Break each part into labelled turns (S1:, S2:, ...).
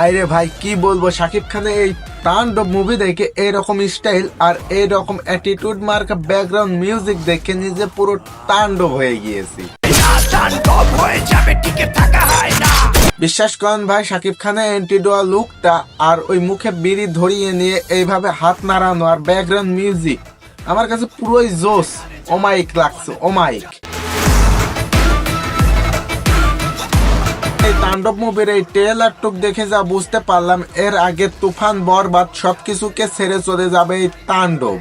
S1: ভাইরে ভাই কি বলবো, শাকিব খানের এই তাণ্ডব মুভি দেখে এইরকম স্টাইল আর এইরকম অ্যাটিটিউড মার্কা ব্যাকগ্রাউন্ড মিউজিক দেখে নিজে পুরো তাণ্ডব হয়ে গিয়েছি। বিশ্বাস করেন ভাই, শাকিব খানের এন্টিডোয়া লুকটা আর ওই মুখে বিড়ি ধরিয়ে নিয়ে এইভাবে হাত নাড়ানো আর ব্যাকগ্রাউন্ড মিউজিক আমার কাছে পুরোই জোস ওমাইক লাগছে, ওমাইক। এই তাণ্ডব মুভির এই ট্রেলার টুক দেখে যা বুঝতে পারলাম, এর আগে তুফান বরবাদ সবকিছুকে ছেড়ে চলে যাবে এই তাণ্ডব।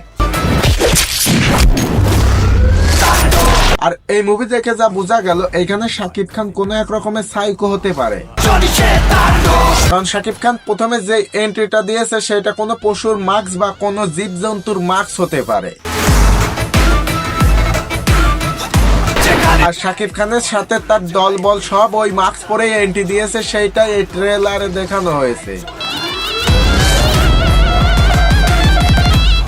S1: আর এই মুভি দেখে যা বোঝা গেল, এখানে শাকিব খান কোন এক রকমের সাইকো হতে পারে। কারণ শাকিব খান প্রথমে যে এন্ট্রিটা দিয়েছে সেটা কোনো পশুর মাস্ক বা কোনো জীবজন্তুর মাস্ক হতে পারে। আর শাকিব খানের সাথে তার দলবল সব ওই মাস্ক পরে এন্ট্রি দিয়েছে, সেইটাই এই ট্রেলারে দেখানো হয়েছে।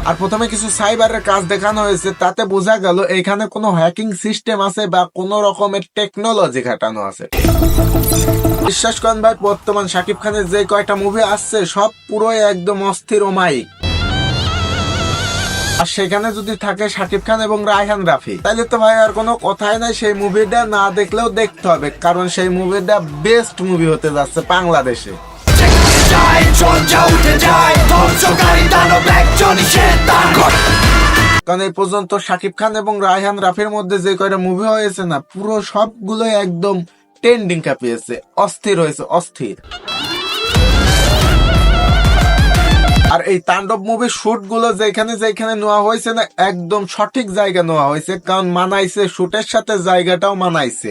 S1: আর প্রথমে কিছু সাইবারের কাজ দেখানো হয়েছে, তাতে বোঝা গেল এখানে কোনো হ্যাকিং সিস্টেম আছে বা কোনো রকমের টেকনোলজি খাটানো আছে। বিশ্বাস করেন ভাই, বর্তমান শাকিব খানের যে কয়টা মুভি আসছে সব পুরোই একদম অস্থির ওমাইক। আর সেখানে যদি থাকে শাকিব খান এবং রায়হান রাফি, তাহলে তো ভাই আর কোনো কথাই নাই, সেই মুভিটা না দেখলেও দেখতে হবে, কারণ সেই মুভিটা বেস্ট মুভি হতে যাচ্ছে বাংলাদেশে। কারণ এই পর্যন্ত শাকিব খান এবং রায়হান রাফির মধ্যে যে কয়টা মুভি হয়েছে না, পুরো সবগুলোই একদম ট্রেন্ডিং কাঁপিয়েছে, অস্থির হয়েছে, অস্থির। আর এই তাণ্ডব মুভির শুট গুলো যেখানে যেখানে নেওয়া হয়েছে না, একদম সঠিক জায়গা নেওয়া হয়েছে, কারণ মানাইছে, শুটের সাথে জায়গাটাও মানাইছে।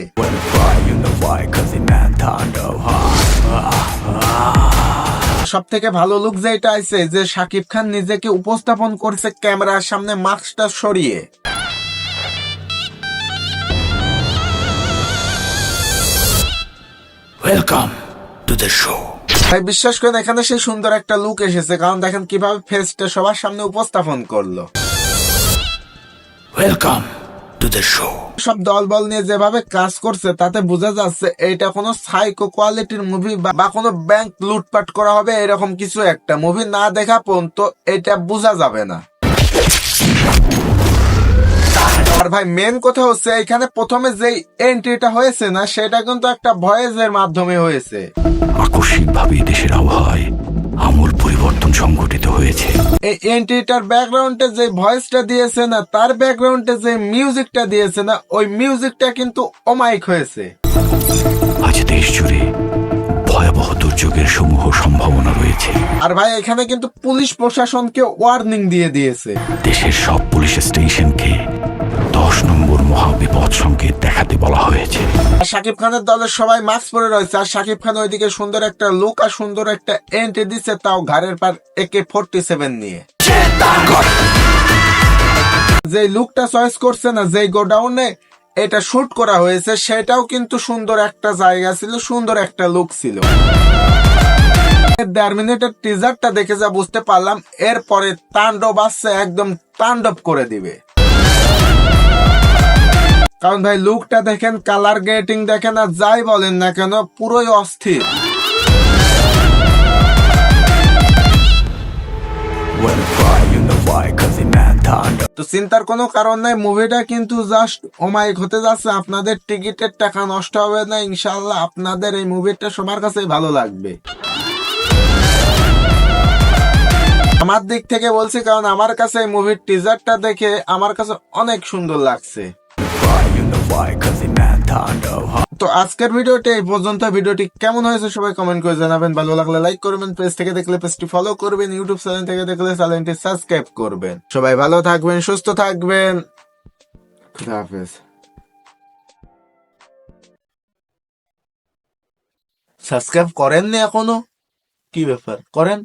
S1: সব থেকে ভালো লুক যেটা আছে, যে শাকিব খান নিজেকে উপস্থাপন করছে ক্যামেরার সামনে মাস্কটা সরিয়ে।
S2: Welcome to the show.
S1: ভাই বিশ্বাস করেন, এখানে সেই সুন্দর একটা লুক এসেছে, কারণ দেখেন কিভাবে ফেসটা সবার সামনে উপস্থাপন করলো।
S2: Welcome to the show.
S1: সব দলবল নিয়ে যেভাবে কাজ করছে, তাতে বোঝা যাচ্ছে এটা কোনো সাইকো কোয়ালিটির মুভি বা কোনো ব্যাংক লুটপাট করা হবে এরকম কিছু একটা। মুভি না দেখা পর্যন্ত এটা বোঝা যাবে না। আর ভাই মেন কথা হচ্ছে, এখানে প্রথমে যে এন্ট্রিটা হয়েছে না, সেটা কিন্তু একটা ভয়েসের মাধ্যমে হয়েছে।
S2: আকস্মিকভাবে দেশের আবহাওয়ায় আমূল পরিবর্তন সংঘটিত হয়েছে।
S1: এই এন্ট্রিটার ব্যাকগ্রাউন্ডে যে ভয়েসটা দিয়েছে না, তার ব্যাকগ্রাউন্ডে যে মিউজিকটা দিয়েছে না, ওই মিউজিকটা কিন্তু অমাইক হয়েছে।
S2: আজ দেশ জুড়ে ভয়াবহ দুর্যোগের সমূহ সম্ভাবনা রয়েছে।
S1: আর ভাই এখানে কিন্তু পুলিশ প্রশাসনকে ওয়ার্নিং দিয়ে দিয়েছে।
S2: দেশের সব পুলিশ স্টেশনকে 10 নম্বর মহাবিপদ সংকেত দেখাতে বলা হয়েছে।
S1: আর শাকিব খানের দলের সবাই মাস্ক পরে রয়েছে, আর শাকিব খান ওইদিকে সুন্দর একটা লুক আর সুন্দর একটা এন্ট্রি দিচ্ছে, তাও ঘাড়ের পার AK-47 নিয়ে। যে লুকটা চয়েস করছে না, যে গোডাউনে এটা শুট করা হয়েছে, সেটাও কিন্তু সুন্দর একটা জায়গা ছিল, সুন্দর একটা লুক ছিল। 1.5 মিনিটের টিজারটা দেখে যা বুঝতে পারলাম, এরপরে তাণ্ডব আসছে, একদম তাণ্ডব করে দিবে। কারণ ভাই লুকটা দেখেন, কালার গ্রেডিং দেখেন, আর যাই বলেন না কেন, পুরোই অস্থির। তো চিন্তার কোনো কারণ নাই, মুভিটা কিন্তু জাস্ট ওমাইক হতে যাচ্ছে। আপনাদের টিকিটের টাকা নষ্ট হবে না, ইনশাআল্লাহ আপনাদের এই মুভিটা সবার কাছে ভালো লাগবে। আমার দিক থেকে বলছি, কারণ আমার কাছে এই মুভির টিজারটা দেখে আমার কাছে অনেক সুন্দর লাগছে। তো আজকের ভিডিওটি এই পর্যন্ত। ভিডিওটি কেমন হয়েছে সবাই কমেন্ট করে জানাবেন। ভালো লাগলে লাইক করবেন, পেজ থেকে দেখলে পেজটি ফলো করবেন, ইউটিউব চ্যানেল থেকে দেখলে চ্যানেলটি সাবস্ক্রাইব করবেন। সবাই ভালো থাকবেন, সুস্থ থাকবেন, খুদা হাফেজ। সাবস্ক্রাইব করেননি এখনো? কি ব্যাপার, করেন।